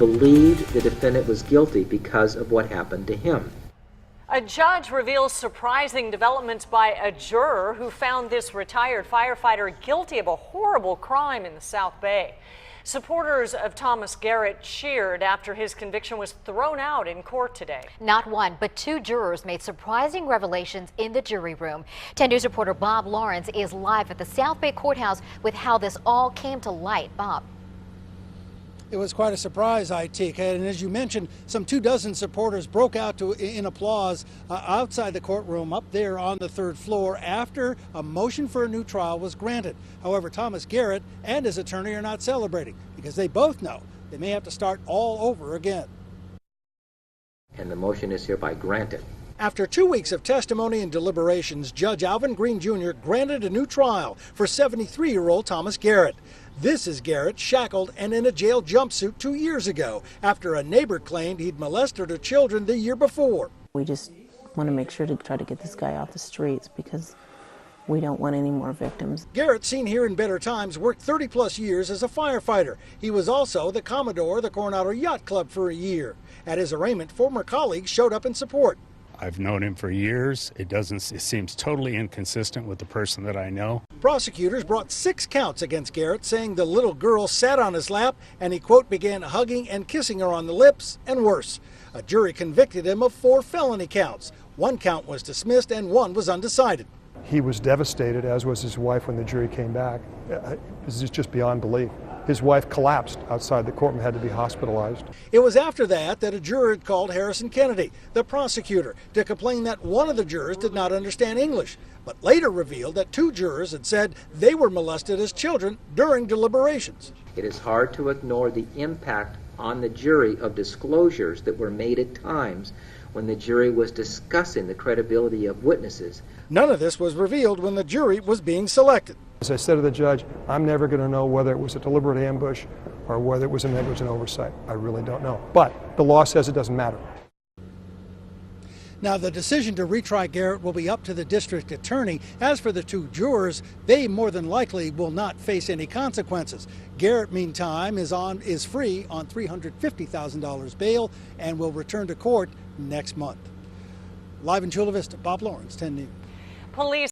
believed the defendant was guilty because of what happened to him. A judge reveals surprising developments by a juror who found this retired firefighter guilty of a horrible crime in the South Bay. Supporters of Thomas Garrett cheered after his conviction was thrown out in court today. Not one, but two jurors made surprising revelations in the jury room. 10 News reporter Bob Lawrence is live at the South Bay Courthouse with how this all came to light. Bob. It was quite a surprise, IT. And as you mentioned, some 24 supporters broke out in applause outside the courtroom up there on the 3rd floor after a motion for a new trial was granted. However, Thomas Garrett and his attorney are not celebrating because they both know they may have to start all over again. And the motion is hereby granted. After 2 weeks of testimony and deliberations, Judge Alvin Green Jr. granted a new trial for 73-year-old Thomas Garrett. This is Garrett shackled and in a jail jumpsuit 2 years ago after a neighbor claimed he'd molested her children the year before. We just want to make sure to try to get this guy off the streets because we don't want any more victims. Garrett, seen here in better times, worked 30-plus years as a firefighter. He was also the Commodore of the Coronado Yacht Club for a year. At his arraignment, former colleagues showed up in support. I've known him for years. It seems totally inconsistent with the person that I know. Prosecutors brought 6 counts against Garrett, saying the little girl sat on his lap and he, quote, began hugging and kissing her on the lips and worse. A jury convicted him of 4 felony counts. 1 count was dismissed and 1 was undecided. He was devastated, as was his wife when the jury came back. This is just beyond belief. His wife collapsed outside the courtroom, had to be hospitalized. It was after that a juror had called Harrison Kennedy, the prosecutor, to complain that one of the jurors did not understand English, but later revealed that 2 jurors had said they were molested as children during deliberations. It is hard to ignore the impact on the jury of disclosures that were made at times when the jury was discussing the credibility of witnesses. None of this was revealed when the jury was being selected. As I said to the judge, I'm never going to know whether it was a deliberate ambush or whether it was a negligent oversight. I really don't know. But the law says it doesn't matter. Now, the decision to retry Garrett will be up to the district attorney. As for the 2 jurors, they more than likely will not face any consequences. Garrett, meantime, is free on $350,000 bail and will return to court next month. Live in Chula Vista, Bob Lawrence, 10 News. Police